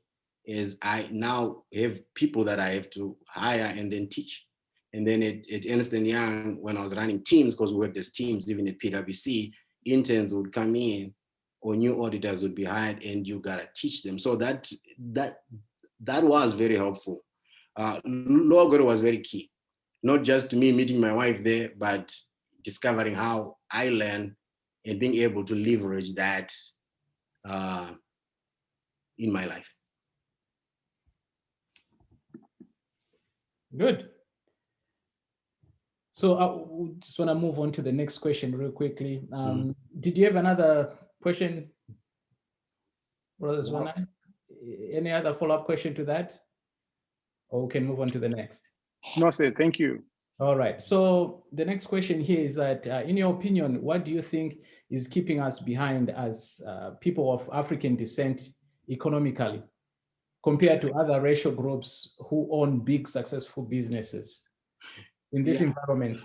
as I now have people that I have to hire and then teach. And then at Ernst & Young, when I was running teams, because we worked as teams, even at PwC, interns would come in or new auditors would be hired, and you gotta teach them. So that was very helpful. Lower Guero was very key, not just to me meeting my wife there, but discovering how I learn and being able to leverage that in my life. Good. So I just want to move on to the next question real quickly. Did you have another question, Brother Zwana? Any other follow-up question to that? Or we can move on to the next. No, sir, thank you. All right. So the next question here is that, in your opinion, what do you think is keeping us behind as people of African descent economically, compared to other racial groups who own big, successful businesses in this environment?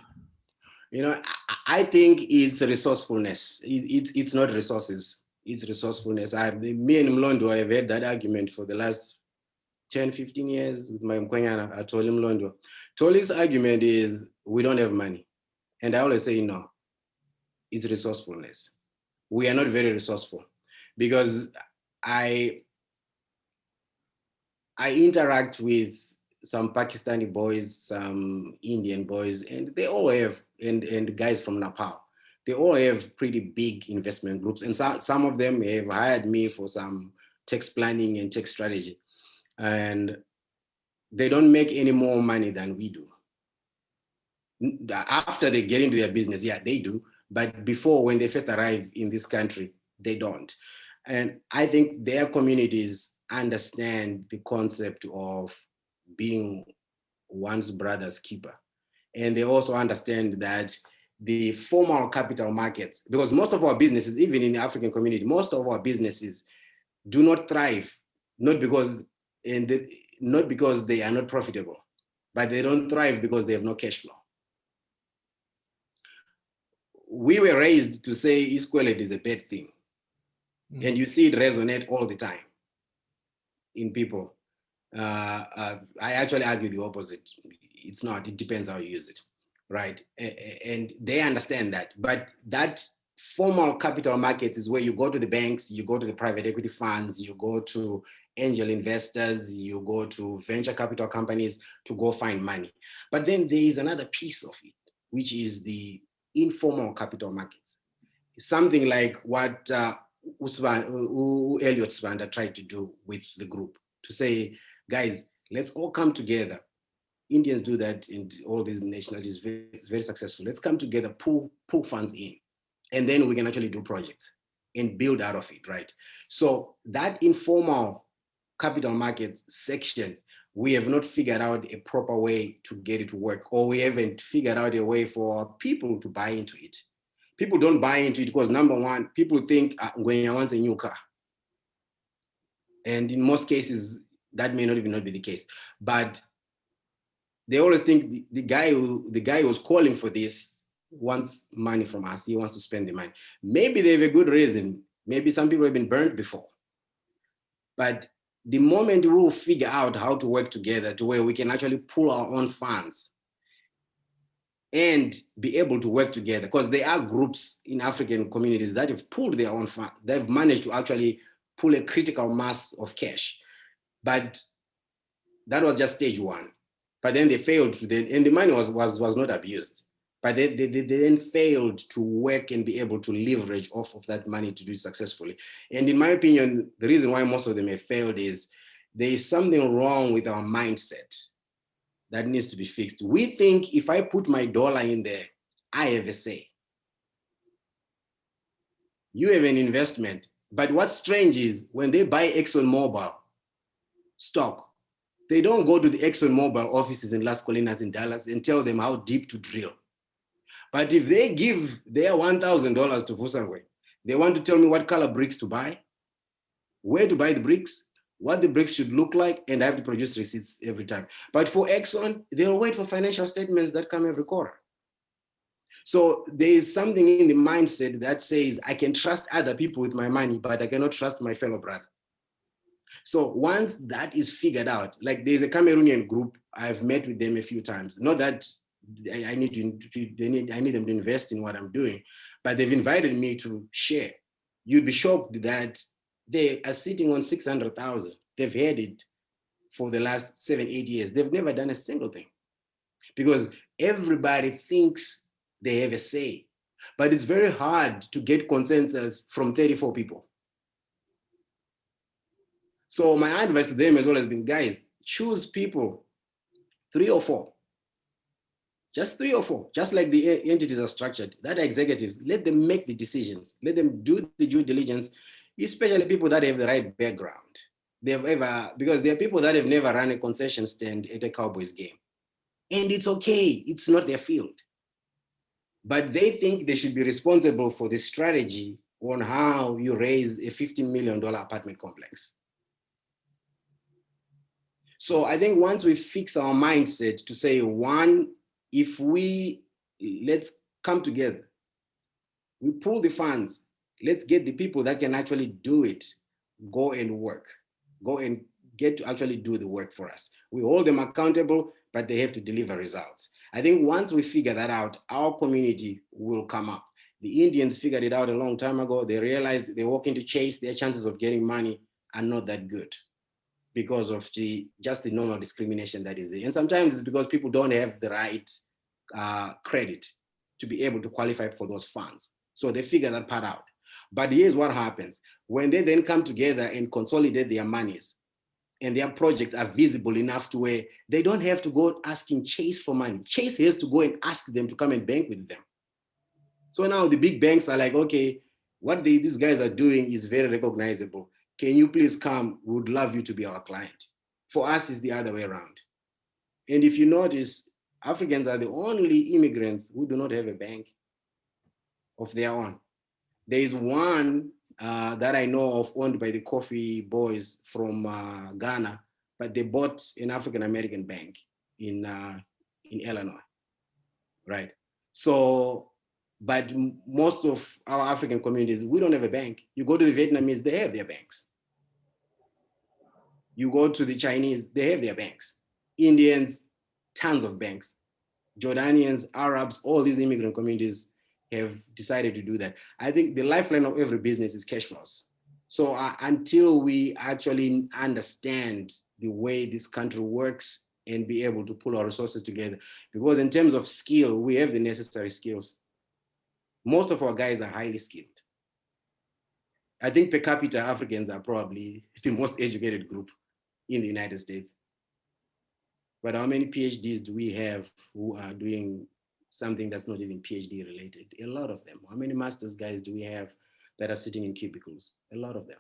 I think it's resourcefulness. It's not resources. It's resourcefulness. Me and Mlondo have had that argument for the last 10, 15 years with my Ngwenya. I told him, Mlondo. Toli's argument is we don't have money. And I always say, no, it's resourcefulness. We are not very resourceful, because I interact with some Pakistani boys, some Indian boys, and they all have, and guys from Nepal, they all have pretty big investment groups. And some of them have hired me for some tax planning and tax strategy. And they don't make any more money than we do. After they get into their business, yeah, they do. But before, when they first arrive in this country, they don't. And I think their communities understand the concept of being one's brother's keeper. And they also understand that the formal capital markets, because most of our businesses, even in the African community, most of our businesses do not thrive, not because they are not profitable, but they don't thrive because they have no cash flow. We were raised to say equality is a bad thing. And you see it resonate all the time in people. I actually argue the opposite. It's not, it depends how you use it, right? And they understand that. But that formal capital markets is where you go to the banks, you go to the private equity funds, you go to angel investors, you go to venture capital companies to go find money. But then there is another piece of it, which is the informal capital markets. Something like what Elliot Svander tried to do with the group, to say, guys, let's all come together. Indians do that in all these nationalities, it's very successful. Let's come together, pull funds in, and then we can actually do projects and build out of it, right? So that informal capital markets section, we have not figured out a proper way to get it to work, or we haven't figured out a way for people to buy into it. People don't buy into it because, number one, people think Ngwenya wants a new car. And in most cases, that may not even not be the case. But they always think the guy who was calling for this wants money from us. He wants to spend the money. Maybe they have a good reason. Maybe some people have been burnt before. But the moment we will figure out how to work together to where we can actually pull our own funds and be able to work together, because there are groups in African communities that have pulled their own funds, they've managed to actually pull a critical mass of cash. But that was just stage one. But then they failed to, and the money was not abused. But they then failed to work and be able to leverage off of that money to do it successfully. And in my opinion, the reason why most of them have failed is there is something wrong with our mindset that needs to be fixed. We think if I put my dollar in there, I have a say. You have an investment. But what's strange is when they buy ExxonMobil stock, they don't go to the ExxonMobil offices in Las Colinas in Dallas and tell them how deep to drill. But if they give their $1,000 to Vusa Ngwenya, they want to tell me what color bricks to buy, where to buy the bricks, what the bricks should look like, and I have to produce receipts every time. But for Exxon, they'll wait for financial statements that come every quarter. So there is something in the mindset that says, I can trust other people with my money, but I cannot trust my fellow brother. So once that is figured out, like there's a Cameroonian group, I've met with them a few times. Not that I need them to invest in what I'm doing, but they've invited me to share. You'd be shocked that they are sitting on 600,000. They've had it for the last 7-8 years. They've never done a single thing because everybody thinks they have a say, but it's very hard to get consensus from 34 people. So my advice to them as well has been, guys, choose people, 3 or 4. Just 3 or 4, just like the entities are structured, that are executives, let them make the decisions, let them do the due diligence, especially people that have the right background. Because there are people that have never run a concession stand at a Cowboys game. And it's okay, it's not their field. But they think they should be responsible for the strategy on how you raise a $15 million apartment complex. So I think once we fix our mindset to say, one, if let's come together, we pull the funds, let's get the people that can actually do it, go and work, go and get to actually do the work for us. We hold them accountable, but they have to deliver results. I think once we figure that out, our community will come up. The Indians figured it out a long time ago. They realized they walk into Chase, their chances of getting money are not that good, because of just the normal discrimination that is there. And sometimes it's because people don't have the right credit to be able to qualify for those funds. So they figure that part out. But here's what happens. When they then come together and consolidate their monies and their projects are visible enough to where they don't have to go asking Chase for money. Chase has to go and ask them to come and bank with them. So now the big banks are like, okay, what these guys are doing is very recognizable. Can you please come? We would love you to be our client. For us, it's the other way around. And if you notice, Africans are the only immigrants who do not have a bank of their own. There is one that I know of owned by the Coffee Boys from Ghana, but they bought an African-American bank in Illinois, right? So, but most of our African communities, we don't have a bank. You go to the Vietnamese, they have their banks. You go to the Chinese, they have their banks. Indians, tons of banks. Jordanians, Arabs, all these immigrant communities have decided to do that. I think the lifeline of every business is cash flows. So until we actually understand the way this country works and be able to pull our resources together, because in terms of skill, we have the necessary skills. Most of our guys are highly skilled. I think per capita, Africans are probably the most educated group in the United States. But how many PhDs do we have who are doing something that's not even PhD related? A lot of them. How many master's guys do we have that are sitting in cubicles? A lot of them.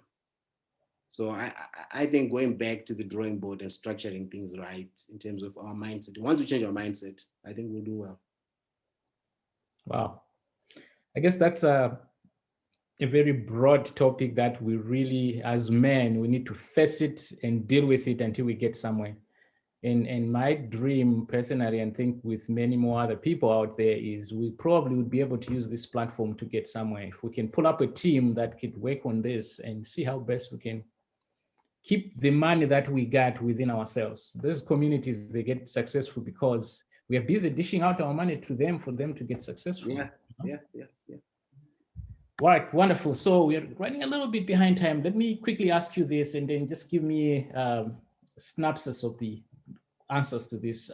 So I think going back to the drawing board and structuring things right in terms of our mindset. Once we change our mindset, I think we'll do well. Wow. I guess that's a very broad topic that we really, as men, we need to face it and deal with it until we get somewhere. And my dream personally, and think with many more other people out there, is we probably would be able to use this platform to get somewhere. If we can pull up a team that could work on this and see how best we can keep the money that we got within ourselves. These communities, they get successful because we are busy dishing out our money to them for them to get successful. Yeah. All right, wonderful. So we're running a little bit behind time. Let me quickly ask you this and then just give me synopsis of the answers to this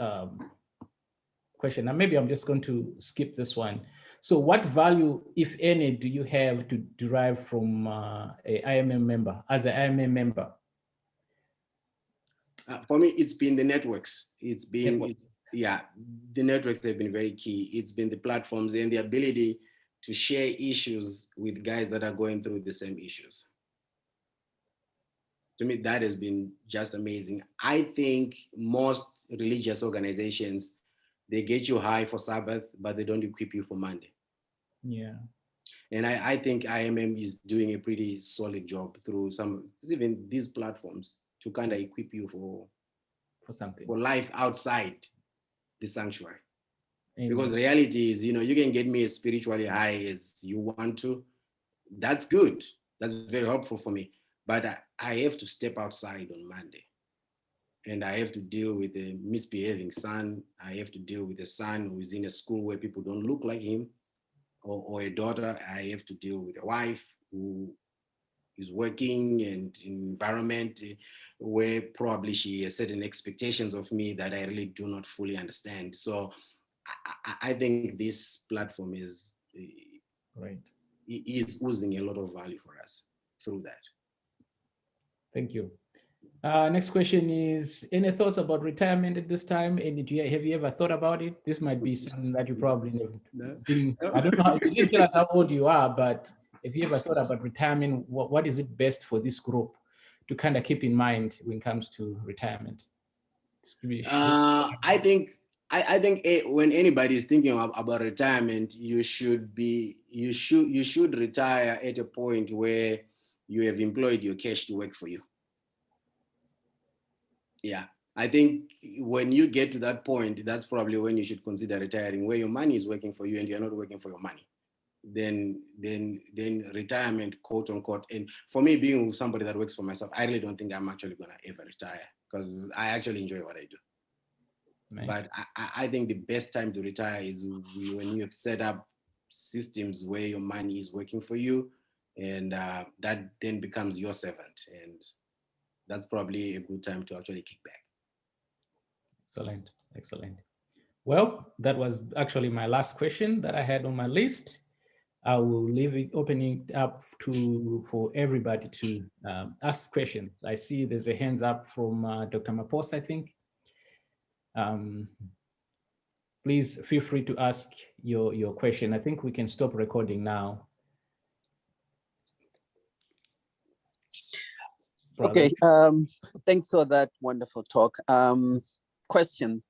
question. And maybe I'm just going to skip this one. So what value, if any, do you have to derive from a IMM member, as an IMM member? For me, it's been the networks. The networks have been very key. It's been the platforms and the ability to share issues with guys that are going through the same issues. To me, that has been just amazing. I think most religious organizations, they get you high for Sabbath, but they don't equip you for Monday. Yeah. And I think IMM is doing a pretty solid job through even these platforms to kind of equip you for something, for life outside the sanctuary. Amen. Because reality is, you can get me as spiritually high as you want to. That's good. That's very helpful for me. But I have to step outside on Monday. And I have to deal with a misbehaving son. I have to deal with a son who is in a school where people don't look like him, or a daughter. I have to deal with a wife who is working and in an environment where probably she has certain expectations of me that I really do not fully understand. So I think this platform is oozing a lot of value for us through that. Thank you. Next question is, any thoughts about retirement at this time? And have you ever thought about it? This might be something that you probably never been, I don't know, you didn't tell us how old you are, but if you ever thought about retirement, what is it best for this group to kind of keep in mind when it comes to retirement? I think when anybody is thinking about retirement, you should retire at a point where you have employed your cash to work for you. Yeah, I think when you get to that point, that's probably when you should consider retiring, where your money is working for you and you're not working for your money. Then retirement, quote unquote. And for me, being somebody that works for myself, I really don't think I'm actually gonna ever retire because I actually enjoy what I do. Nice. But I think the best time to retire is when you have set up systems where your money is working for you, and that then becomes your servant. And that's probably a good time to actually kick back. Excellent, excellent. Well, that was actually my last question that I had on my list. I will leave it opening up for everybody to ask questions. I see there's a hands up from Dr. Mapos, I think. Please feel free to ask your question. I think we can stop recording now. Okay, thanks for that wonderful talk. Question,